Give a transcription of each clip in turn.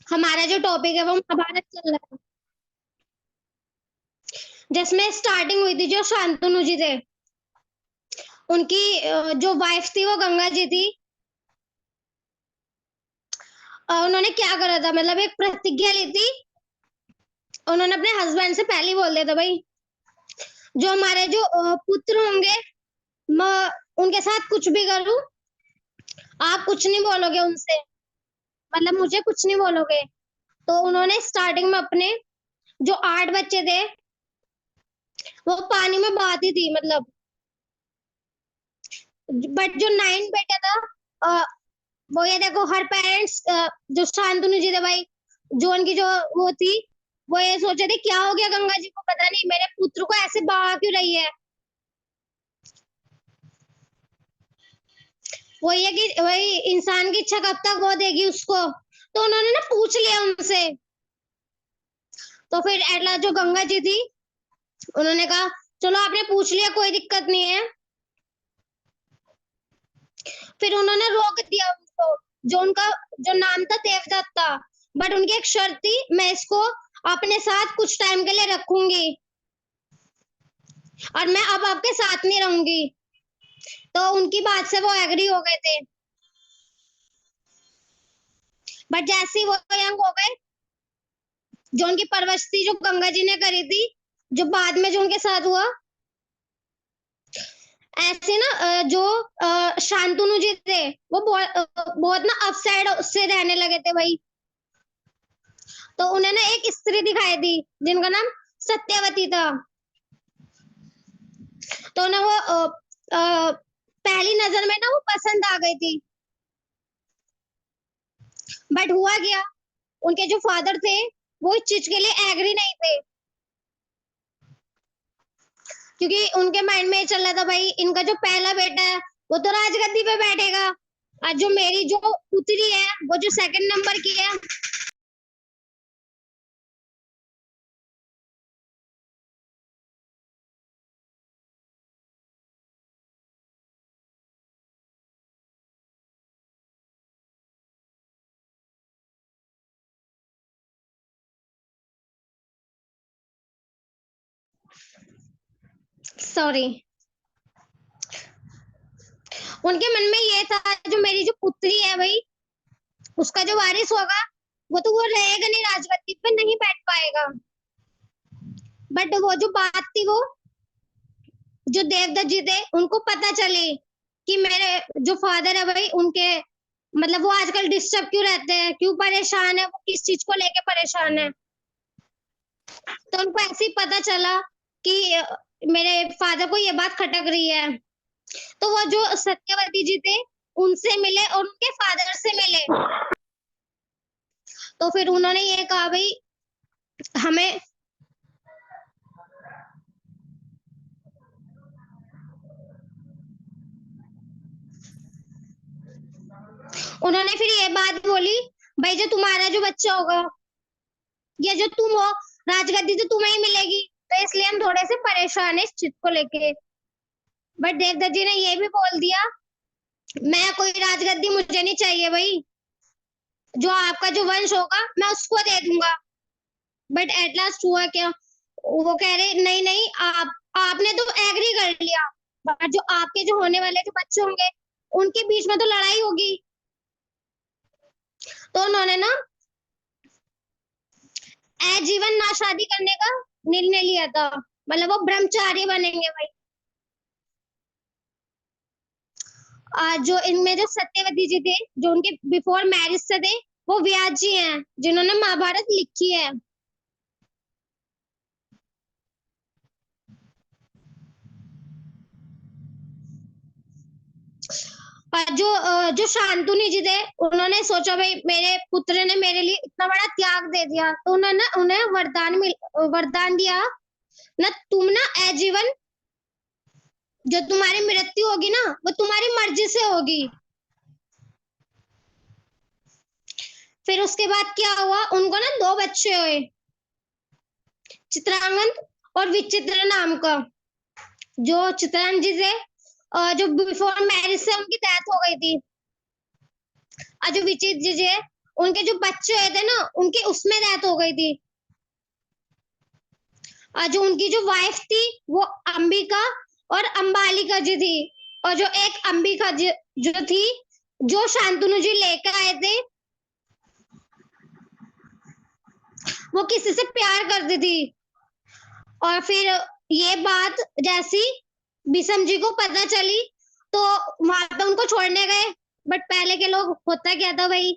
हमारा जो टॉपिक है वो महाभारत चल रहा है, जिसमें स्टार्टिंग हुई थी जो शांतनु जी थे उनकी जो वाइफ थी वो गंगा जी थी। उन्होंने क्या करा था, मतलब एक प्रतिज्ञा ली थी। उन्होंने अपने हस्बैंड से पहले ही बोल दिया था, भाई जो हमारे जो पुत्र होंगे मैं उनके साथ कुछ भी करूं, आप कुछ नहीं बोलोगे उनसे, मतलब मुझे कुछ नहीं बोलोगे। तो उन्होंने स्टार्टिंग में अपने जो 8 बच्चे थे वो पानी में बहाती थी, मतलब बट जो 9 बेटा था अ, वो ये देखो हर पेरेंट्स जो शांतनु जी थे भाई, जो उनकी जो वो थी, वो ये सोचे थे क्या हो गया गंगा जी को, पता नहीं मेरे पुत्र को ऐसे बहा क्यों रही है। वो ये कि वही इंसान की इच्छा कब तक वो देगी उसको। तो उन्होंने ना पूछ लिया उनसे। तो फिर एट लास्ट जो गंगा जी थी उन्होंने कहा चलो आपने पूछ लिया, कोई दिक्कत नहीं है। फिर उन्होंने रोक दिया उनको, जो उनका जो नाम था देवदत्ता। बट उनकी एक शर्त थी, मैं इसको अपने साथ कुछ टाइम के लिए रखूंगी और मैं अब आपके साथ नहीं रहूंगी। तो उनकी बात से वो एग्री हो गए थे। बट जैसे ही वो यंग हो गए, जो उनकी परवरिश थी जो गंगा जी ने करी थी, जो बाद में जो उनके साथ हुआ, ऐसे ना जो शांतनु जी थे वो बहुत ना अपसाइड से रहने लगे थे भाई। तो उन्हें ना एक स्त्री दिखाई दी जिनका नाम सत्यवती था। तो ना वो पहली नजर में ना वो पसंद आ गई थी। बट हुआ क्या, उनके जो फादर थे वो इस चीज के लिए एग्री नहीं थे, क्योंकि उनके माइंड में ये चल रहा था भाई इनका जो पहला बेटा है वो तो राजगद्दी पे बैठेगा, और जो मेरी जो पुत्री है वो जो सेकंड नंबर की है। सॉरी, उनके मन में ये था जो मेरी जो पुत्री है भाई उसका जो वारिस होगा वो तो वो रहेगा नहीं, राजगद्दी पे नहीं बैठ पाएगा। बट वो जो बात थी वो जो देवदत्त जी थे उनको पता चली कि मेरे जो फादर है भाई उनके, मतलब वो आजकल डिस्टर्ब क्यों रहते हैं, क्यों परेशान है, वो किस चीज को लेके परेशान है। तो उनको ऐसे ही पता चला कि मेरे फादर को ये बात खटक रही है। तो वो जो सत्यवती जी थे उनसे मिले और उनके फादर से मिले। तो फिर उन्होंने ये कहा भाई हमें, उन्होंने फिर ये बात बोली, भाई जो तुम्हारा जो बच्चा होगा या जो तुम हो, राजगद्दी तो तुम्हें ही मिलेगी, तो इसलिए हम थोड़े से परेशान है इस चीज को लेके। बट देवदत्त जी ने ये भी बोल दिया, मैं कोई राजगद्दी मुझे नहीं चाहिए भाई, जो आपका जो वंश होगा मैं उसको दे दूंगा। बट एट लास्ट हुआ क्या, वो कह रहे नहीं नहीं, आपने तो एग्री कर लिया, बट जो आपके जो होने वाले जो बच्चे होंगे उनके बीच में तो लड़ाई होगी। तो उन्होंने ना आजीवन ना शादी करने का निर्णय लिया था, मतलब वो ब्रह्मचारी बनेंगे भाई। जो इनमें जो सत्यवती जी थे जो उनके बिफोर मैरिज से थे वो व्यास जी हैं जिन्होंने महाभारत लिखी है। और जो शांतनु जी थे उन्होंने सोचा भाई मेरे पुत्र ने मेरे लिए इतना बड़ा त्याग दे दिया, तो उन्होंने उन्हें वरदान दिया ना, तुम ना आजीवन जो तुम्हारी मृत्यु होगी ना वो तुम्हारी मर्जी से होगी। फिर उसके बाद क्या हुआ, उनको ना 2 बच्चे हुए, चित्रांगन और विचित्र नाम का। जो चित्रांगन जी थे जो बिफोर मैरिज से उनकी डेथ हो गई थी, और जो विचित्र जी है उनके जो बच्चे हुए थे ना, उनके उसमें डेथ हो गई थी। और जो उनकी जो वाइफ थी वो अंबिका और अंबालिका जी थी। और जो एक अंबिका जी जो थी, जो शांतनु जी लेकर आए थे, वो किसी से प्यार करती थी। और फिर ये बात जैसी बिशम जी को पता चली, तो वहां पे उनको छोड़ने गए। बट पहले के लोग, होता क्या था भाई,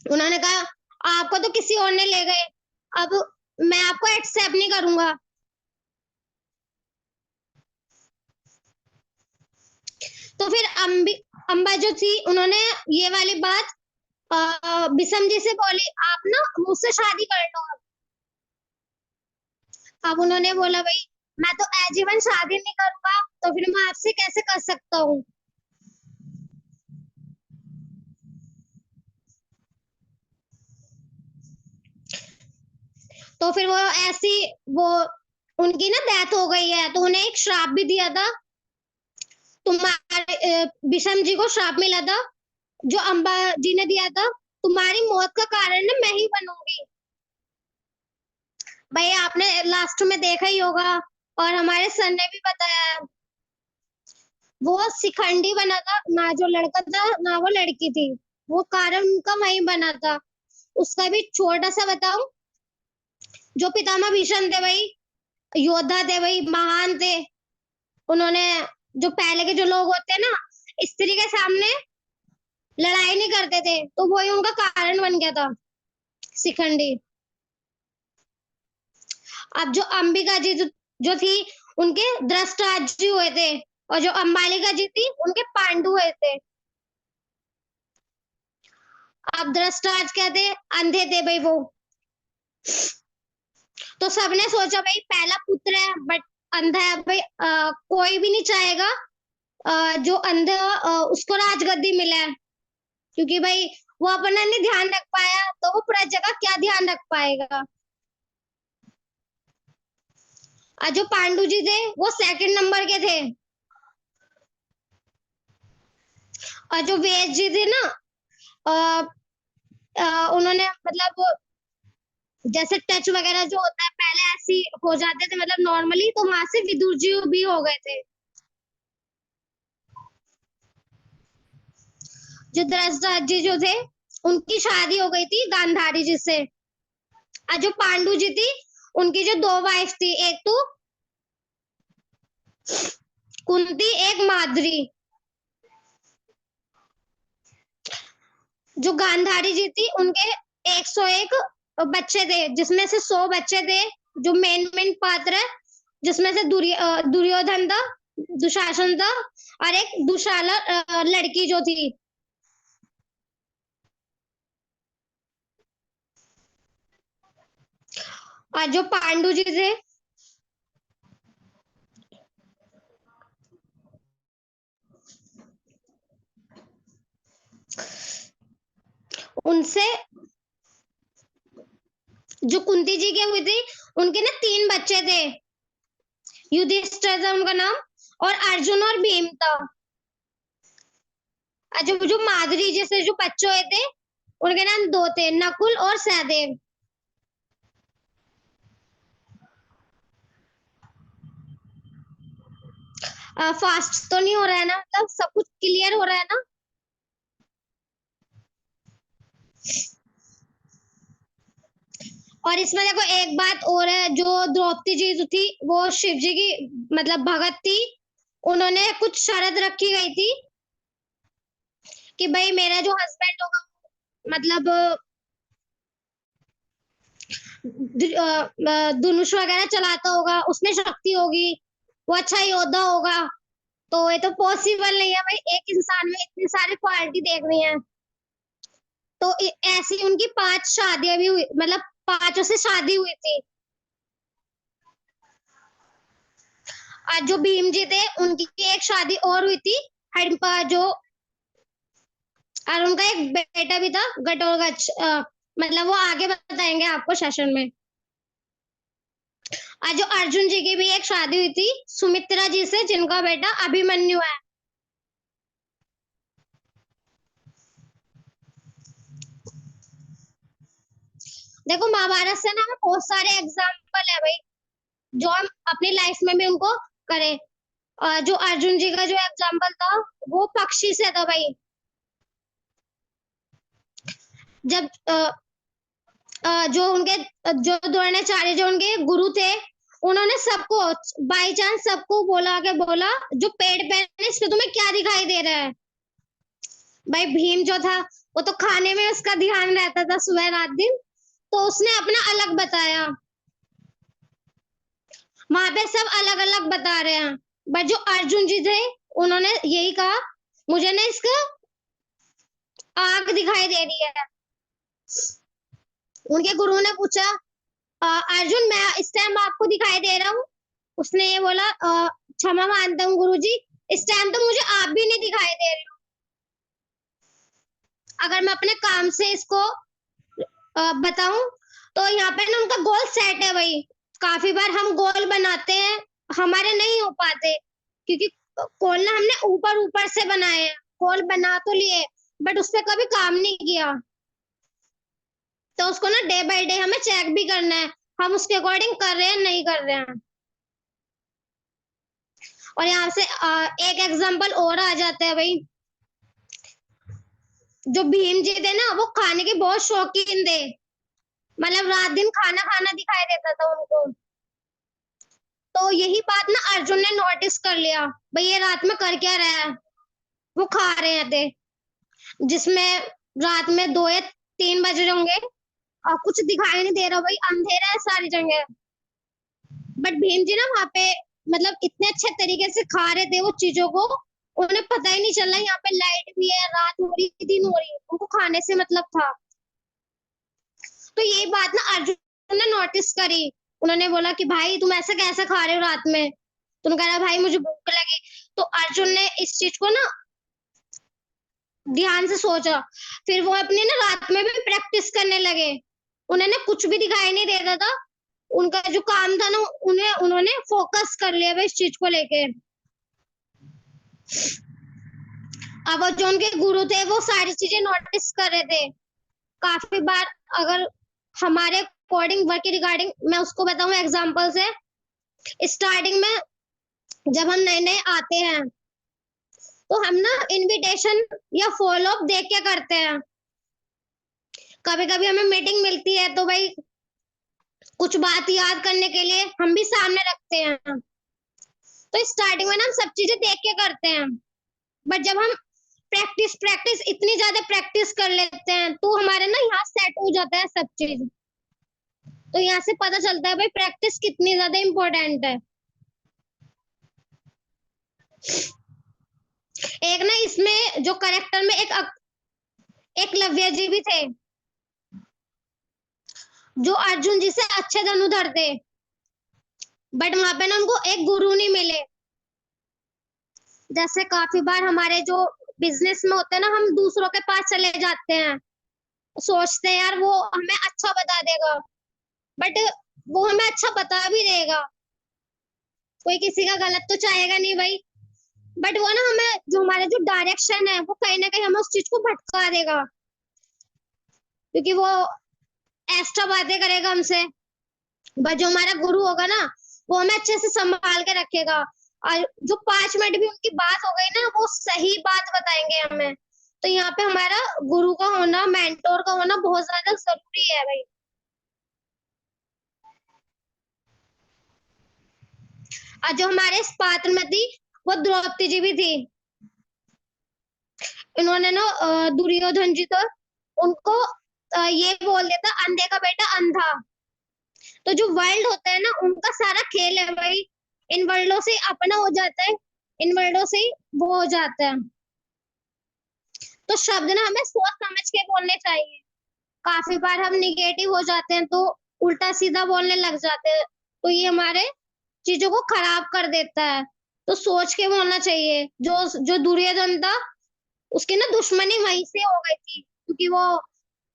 उन्होंने कहा आपको तो किसी और ने ले गए, अब मैं आपको एक्सेप्ट नहीं करूंगा। तो फिर अंबा जो थी, उन्होंने ये वाली बात बिशम जी से बोली, आप ना मुझसे शादी कर लो। अब उन्होंने बोला भाई मैं तो आजीवन शादी नहीं करूंगा, तो फिर मैं आपसे कैसे कर सकता हूँ। तो फिर वो ऐसी, वो उनकी ना डेथ हो गई है, तो उन्हें एक श्राप भी दिया था। तुम्हारे बिशम जी को श्राप मिला था, जो अंबा जी ने दिया था, तुम्हारी मौत का कारण ना मैं ही बनूंगी। भाई आपने लास्ट में देखा ही होगा, और हमारे सर ने भी बताया, वो शिखंडी बना था ना, जो लड़का था ना वो लड़की थी, वो कारण उनका वही बना था। उसका भी छोटा सा बताऊं, जो पितामह भीष्म थे भाई, योद्धा थे भाई, महान थे। उन्होंने, जो पहले के जो लोग होते हैं ना, स्त्री के सामने लड़ाई नहीं करते थे, तो वही उनका कारण बन गया था, शिखंडी। अब जो अंबिका जी जो थी, उनके धृतराष्ट्र जी हुए थे, और जो अंबालिका जी थी उनके पांडु हुए थे। अब धृतराष्ट्र क्या थे, अंधे थे भाई वो। तो सबने सोचा भाई पहला पुत्र है बट अंधा है भाई, कोई भी नहीं चाहेगा जो अंधा उसको राजगद्दी मिले, क्योंकि भाई वो अपना नहीं ध्यान रख पाया, तो वो प्रजा का क्या ध्यान रख पाएगा। जो पांडु जी थे वो सेकंड नंबर के थे। और जो वेद जी थे ना, अ, उन्होंने मतलब जैसे टच वगैरह जो होता है पहले ऐसे हो जाते थे, मतलब नॉर्मली, तो वहां से विदुर जी भी हो गए थे। जो धृतराष्ट्र जी जो थे, उनकी शादी हो गई थी गांधारी जी से। और जो पांडु जी थी, उनकी जो दो वाइफ थी, एक तो कुंती, एक माद्री। जो गांधारी जी थी, उनके 101 बच्चे थे, जिसमें से 100 बच्चे थे जो मेन मेन पात्र है, जिसमें से दुर्योधन था, दुशासन था, और एक दुशाला लड़की जो थी। और जो पांडु जी थे, उनसे जो कुंती जी के हुई थी, उनके ना 3 बच्चे थे। युधिष्ठिर था उनका नाम, और अर्जुन और भीम था। और जो माधुरी जैसे जो बच्चे हुए थे, उनके नाम 2 थे, नकुल और सहदेव। फास्ट तो नहीं हो रहा है ना, मतलब सब कुछ क्लियर हो रहा है ना। और इसमें देखो एक बात और है, जो द्रौपदी जी जो थी, वो शिव जी की मतलब भगत थी। उन्होंने कुछ शर्त रखी गई थी कि भाई मेरा जो हस्बैंड होगा, मतलब धनुष वगैरह चलाता होगा, उसमें शक्ति होगी, वो अच्छा योद्धा होगा। तो ये तो पॉसिबल नहीं है भाई, एक इंसान में इतनी सारी क्वालिटी देखनी है। तो ऐसी उनकी 5 शादियां भी हुई, मतलब 5 से शादी हुई थी। और जो भीम जी थे, उनकी एक शादी और हुई थी, हड़प्पा जो, और उनका एक बेटा भी था घटोत्कच। मतलब वो आगे बताएंगे आपको सेशन में। आज जो अर्जुन जी की भी एक शादी हुई थी सुमित्रा जी से, जिनका बेटा अभिमन्यु है। देखो महाभारत से ना हमें बहुत सारे एग्जाम्पल है भाई, जो हम अपनी लाइफ में भी उनको करें। जो अर्जुन जी का जो एग्जाम्पल था, वो पक्षी से था भाई। जब जो उनके जो द्रोणाचार्य जो उनके गुरु थे, उन्होंने सबको बाई चांस सबको बोला जो पेड़ पे है इस पे तुम्हें क्या दिखाई दे रहा है। भाई भीम जो था, वो तो खाने में उसका ध्यान रहता था सुबह रात दिन, तो उसने अपना अलग बताया। वहां पे सब अलग अलग बता रहे हैं, बट जो अर्जुन जी थे, उन्होंने यही कहा, मुझे ना इसका आग दिखाई दे रही है। उनके गुरु ने पूछा, अर्जुन मैं इस टाइम आपको दिखाई दे रहा हूँ? उसने ये बोला, क्षमा मांगता हूँ गुरुजी, इस टाइम तो मुझे आप भी नहीं दिखाई दे रहे हो। अगर मैं अपने काम से इसको बताऊं, तो यहाँ पे ना उनका गोल सेट है भाई। काफी बार हम गोल बनाते हैं, हमारे नहीं हो पाते, क्योंकि गोल ना हमने ऊपर ऊपर से बनाए हैं। गोल बना तो लिए, बट उस पर कभी काम नहीं किया। तो उसको ना डे बाय डे हमें चेक भी करना है, हम उसके अकॉर्डिंग कर रहे हैं नहीं कर रहे हैं। और यहाँ से एक एग्जांपल और आ जाता है भाई। जो भीम जी थे ना, वो खाने के बहुत शौकीन थे, मतलब रात दिन खाना खाना दिखाई देता था उनको। तो यही बात ना अर्जुन ने नोटिस कर लिया, भाई ये रात में कर क्या रहा है। वो खा रहे थे, जिसमें रात में 2 या 3 बज रहे होंगे, और कुछ दिखाई नहीं दे रहा भाई, अंधेरा है सारी जगह। बट भीम जी ना वहां पे, मतलब इतने अच्छे तरीके से खा रहे थे वो चीजों को, उन्हें पता ही नहीं चला यहाँ पे लाइट भी है, रात हो रही है, दिन हो रही है, उनको खाने से मतलब था। तो ये बात ना अर्जुन ने नोटिस करी। उन्होंने बोला कि भाई तुम ऐसा कैसे खा रहे हो रात में। तुम कह रहा भाई मुझे भूख लगी। तो अर्जुन ने इस चीज को ना ध्यान से सोचा, फिर वो अपने ना रात में भी प्रैक्टिस करने लगे। उन्हें ना कुछ भी दिखाई नहीं देता था, उनका जो काम था ना, उन्हें उन्होंने फोकस कर लिया इस चीज को लेके। अब जो उनके गुरु थे, वो सारी चीजें नोटिस कर रहे थे। काफी बार अगर हमारे अकॉर्डिंग वर्क के रिगार्डिंग मैं उसको बताऊं एग्जांपल से, स्टार्टिंग में जब हम नए नए आते हैं, तो हम ना इनविटेशन या फॉलो अप देख के करते हैं। कभी कभी हमें मीटिंग मिलती है, तो भाई कुछ बात याद करने के लिए हम भी सामने रखते हैं। तो स्टार्टिंग में ना हम सब चीजें देख के करते हैं, बट जब हम प्रैक्टिस प्रैक्टिस इतनी ज्यादा प्रैक्टिस कर लेते हैं, तो हमारे ना यहाँ सेट हो जाता है सब चीज। तो यहाँ से पता चलता है भाई प्रैक्टिस कितनी ज्यादा इम्पोर्टेंट है। एक ना इसमें जो करेक्टर में एकलव्य जी भी थे, जो अर्जुन जी से अच्छे धनुधर थे, बट वहां पे ना उनको एक गुरु नहीं मिले। जैसे काफी बार हमारे जो बिजनेस में होते हैं ना, हम दूसरों के पास चले जाते हैं, सोचते हैं यार वो हमें अच्छा बता देगा, बट वो हमें अच्छा बता भी देगा, कोई किसी का गलत तो चाहेगा नहीं भाई। बट वो ना हमें जो हमारे जो डायरेक्शन है, वो कहीं ना कहीं हमें उस चीज को भटका देगा, क्योंकि वो एक्स्ट्रा बातें करेगा हमसे। बट जो हमारा गुरु होगा ना, वो हमें अच्छे से संभाल के रखेगा। और जो 5 मिनट भी उनकी बात हो गई ना, वो सही बात बताएंगे हमें। तो यहाँ पे हमारा गुरु का होना, मेंटोर का होना बहुत ज्यादा जरूरी है भाई। और जो हमारे इस पात्र में थी, वो द्रौपदी जी भी थी। इन्होंने ना दुर्योधन जी तो उनको ये बोल देता, अंधे का बेटा अंधा। तो जो वर्ल्ड होता है ना, उनका सारा खेल है भाई, इन वर्ल्डों से अपना हो जाता है, इन वर्ल्डों से ही वो हो जाता है। तो शब्द ना हमें सोच समझ के बोलने चाहिए। काफी बार हम निगेटिव हो जाते हैं, तो उल्टा सीधा बोलने लग जाते हैं, तो ये हमारे चीजों को खराब कर देता है। तो सोच के बोलना चाहिए। जो जो दुर्योधन था, उसकी ना दुश्मनी वहीं से हो गई थी, क्योंकि वो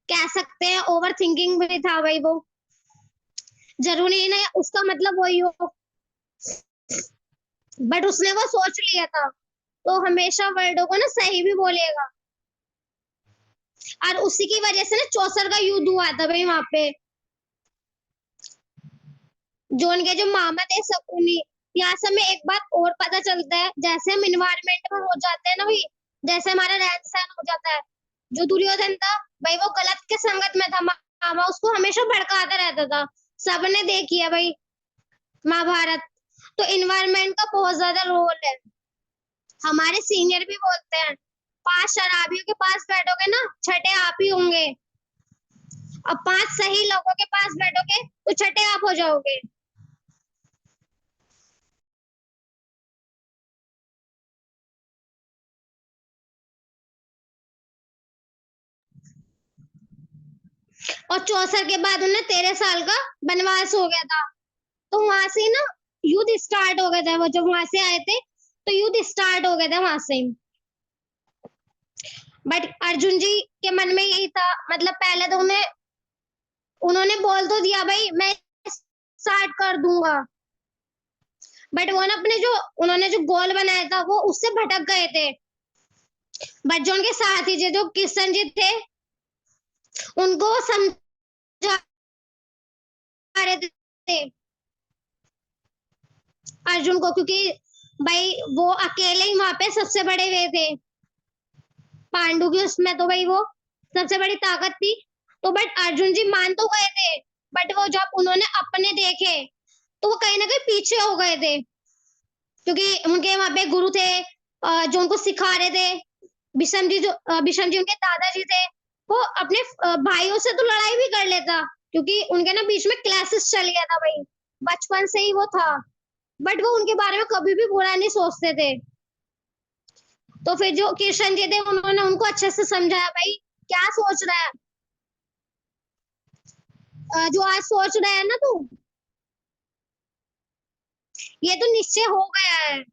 कह सकते हैं ओवर थिंकिंग भी था भाई वो। जरूरी नहीं उसका मतलब वही हो, बट उसने वो सोच लिया था। तो हमेशा वर्डों को ना सही भी बोलेगा। और उसी की वजह से ना चौसर का युद्ध हुआ था भाई वहां पे। जो उनके जो मामा थे शकुनी। यहाँ से हमें एक बात और पता चलता है, जैसे हम इन्वायरमेंट में हो जाते हैं ना भाई, जैसे हमारा रहन सहन हो जाता है। जो दुर्योधन था भाई, वो गलत के संगत में था, मामा उसको हमेशा भड़काता रहता था। सबने देखी है भाई महाभारत। तो इन्वायरमेंट का बहुत ज्यादा रोल है। हमारे सीनियर भी बोलते हैं, 5 शराबियों के पास बैठोगे ना, छठे आप ही होंगे। और 5 सही लोगों के पास बैठोगे तो छठे आप हो जाओगे। और 64 के बाद उन्हें 13 साल का वनवास हो गया था। तो वहां से ना युद्ध स्टार्ट हो गया था। वो जब वहां से आए थे तो युद्ध स्टार्ट हो गया था वहां से। बट अर्जुन जी के मन में यही था, मतलब पहले तो उन्हें उन्होंने बोल तो दिया भाई मैं स्टार्ट कर दूंगा, बट वो ना अपने जो उन्होंने जो गोल बनाया था वो उससे भटक गए थे। बट जो उनके साथी थे, जो किशन जी थे, उनको समझा रहे थे अर्जुन को, क्योंकि भाई वो अकेले ही वहां पे सबसे बड़े हुए थे पांडु की उसमें, तो भाई वो सबसे बड़ी ताकत थी। तो बट अर्जुन जी मान तो गए थे, बट वो जब उन्होंने अपने देखे तो वो कहीं ना कहीं पीछे हो गए थे, क्योंकि उनके वहां पे गुरु थे जो उनको सिखा रहे थे। भीष्म जी उनके दादाजी थे। वो अपने भाइयों से तो लड़ाई भी कर लेता, क्योंकि उनके ना बीच में क्लासेस चल गया था भाई, बचपन से ही वो था। बट वो उनके बारे में कभी भी बुरा नहीं सोचते थे। तो फिर जो किशन जी थे उन्होंने उनको अच्छे से समझाया, भाई क्या सोच रहा है, जो आज सोच रहा है ना तू, ये तो निश्चय हो गया है।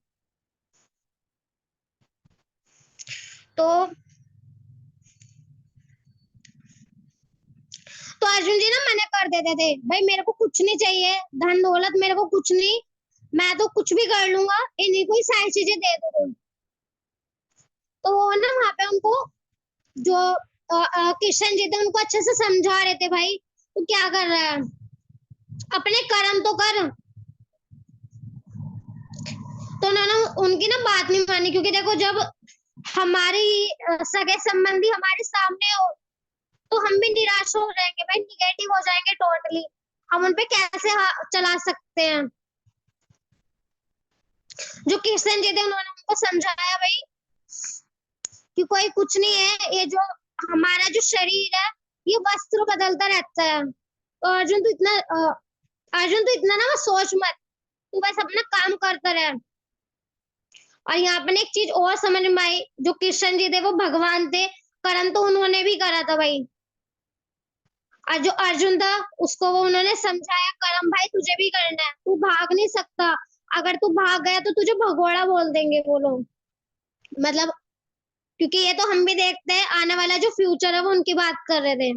तो अर्जुन जी ना मना कर देते थे, भाई मेरे को कुछ नहीं चाहिए, धन दौलत मेरे को कुछ नहीं, मैं तो कुछ भी कर लूंगा, इन्हीं को ही सारी चीजें दे दो तुम। तो वो ना वहां पे उनको जो किशन जी थे उनको अच्छे से समझा रहे थे, भाई तू क्या कर रहा है, अपने कर्म तो कर। तो उन्होंने उनकी ना बात नहीं मानी, क्योंकि देखो जब हमारी सगे संबंधी हमारे सामने हो तो हम भी निराश हो जाएंगे भाई, निगेटिव हो जाएंगे टोटली। हम उन पे कैसे चला सकते हैं। जो किशन जी थे उन्होंने उनको समझाया भाई कि कोई कुछ नहीं है, ये जो हमारा जो शरीर है ये वस्त्र बदलता रहता है। तो अर्जुन तो इतना ना बस सोच मत, तू बस अपना काम करता रहे। और यहाँ पर एक चीज और समझ में आई, जो कृष्ण जी थे वो भगवान थे, कर्म तो उन्होंने भी करा था भाई। और जो अर्जुन था उसको वो उन्होंने समझाया, कर्म भाई तुझे भी करना है, तू भाग नहीं सकता, अगर तू भाग गया तो तुझे भगोड़ा बोल देंगे वो लोग। मतलब क्योंकि ये तो हम भी देखते हैं, आने वाला जो फ्यूचर है वो उनकी बात कर रहे थे।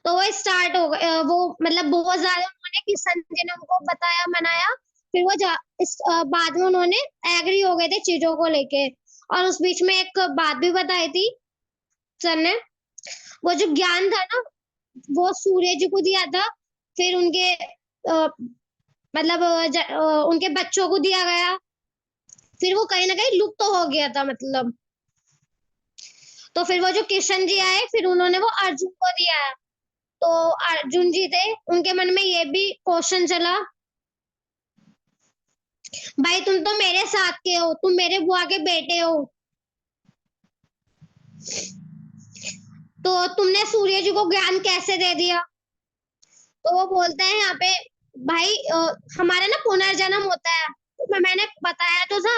तो वो स्टार्ट हो गए, वो मतलब बहुत ज्यादा उन्होंने किशन जी ने उनको बताया मनाया। फिर वो बाद में उन्होंने एग्री हो गए थे चीजों को लेके। और उस बीच में एक बात भी बताई थी सर ने, वो जो ज्ञान था ना वो सूर्य जी को दिया था, फिर उनके मतलब उनके बच्चों को दिया गया, फिर वो कहीं ना कहीं लुप्त तो हो गया था मतलब। तो फिर वो जो किशन जी आए फिर उन्होंने वो अर्जुन को दिया है। तो अर्जुन जी थे, उनके मन में ये भी क्वेश्चन चला, भाई तुम तो मेरे साथ के हो, तुम मेरे बुआ के बेटे हो, तो तुमने सूर्य जी को ज्ञान कैसे दे दिया। तो वो बोलते हैं यहाँ पे, भाई हमारा ना पुनर्जन्म होता है, तो मैंने बताया तो था,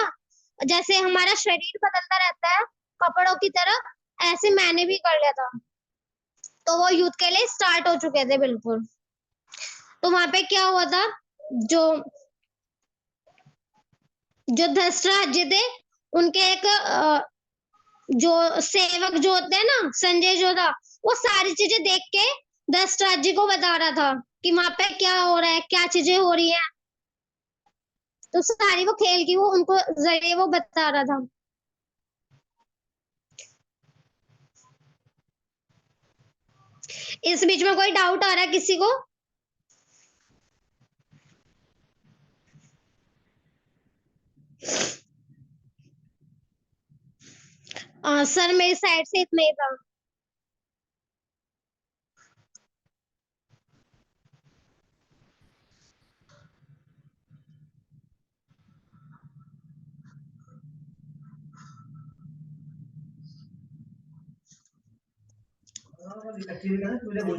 जैसे हमारा शरीर बदलता रहता है कपड़ों की तरह, ऐसे मैंने भी कर लिया था। तो वो युद्ध के लिए स्टार्ट हो चुके थे बिल्कुल। तो वहां पे क्या हुआ था, जो जो धृतराष्ट्र जी थे उनके एक जो सेवक जो होते हैं ना, संजय जो था, वो सारी चीजें देख के धृतराष्ट्र जी को बता रहा था कि वहां पे क्या हो रहा है, क्या चीजें हो रही हैं। तो सारी वो खेल की वो उनको जरिए वो बता रहा था। इस बीच में कोई डाउट आ रहा है किसी को? सर मेरी साइड से इतना ही था।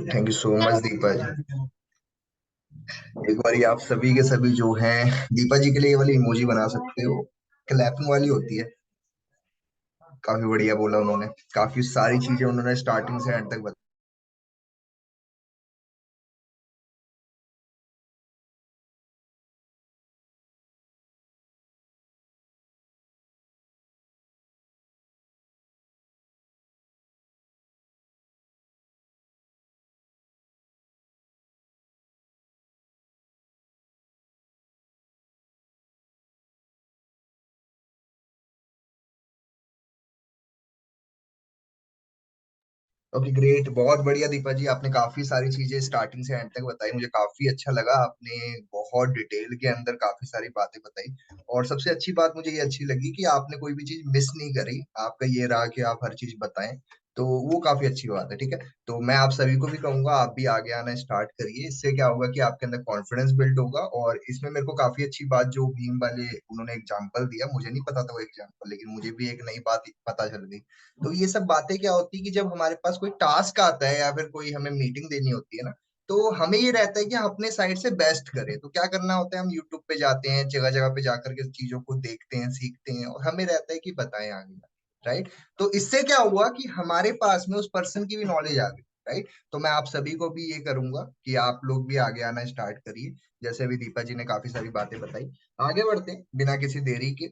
Thank you so much Deepa ji. एक बार आप सभी के सभी जो हैं दीपा जी के लिए ये वाली इमोजी बना सकते हो, क्लैपिंग वाली होती है। काफी बढ़िया बोला उन्होंने, काफी सारी चीजें उन्होंने स्टार्टिंग से एंड तक बताई। ओके ग्रेट, बहुत बढ़िया दीपा जी, आपने काफी सारी चीजें स्टार्टिंग से एंड तक बताई, मुझे काफी अच्छा लगा। आपने बहुत डिटेल के अंदर काफी सारी बातें बताई, और सबसे अच्छी बात मुझे ये अच्छी लगी कि आपने कोई भी चीज मिस नहीं करी। आपका ये रहा कि आप हर चीज बताएं, तो वो काफी अच्छी बात है। ठीक है, तो मैं आप सभी को भी कहूंगा आप भी आगे आना स्टार्ट करिए। इससे क्या होगा कि आपके अंदर कॉन्फिडेंस बिल्ड होगा। और इसमें मेरे को काफी अच्छी बात जो भीम वाले उन्होंने एग्जाम्पल दिया, मुझे नहीं पता था वो एग्जाम्पल, लेकिन मुझे भी एक नई बात पता चल गई। तो ये सब बातें क्या होती है कि जब हमारे पास कोई टास्क आता है या फिर कोई हमें मीटिंग देनी होती है ना, तो हमें ये रहता है कि हम अपने साइड से बेस्ट करें। तो क्या करना होता है, हम यूट्यूब पे जाते हैं, जगह जगह पे जाकर के चीजों को देखते हैं, सीखते हैं, और हमें रहता है कि बताएं आगे। राइट, तो इससे क्या हुआ कि हमारे पास में उस पर्सन की भी नॉलेज आ गई। राइट, तो मैं आप सभी को भी ये करूंगा कि आप लोग भी आगे आना स्टार्ट करिए। जैसे अभी दीपा जी ने काफी सारी बातें बताई, आगे बढ़ते हैं बिना किसी देरी के।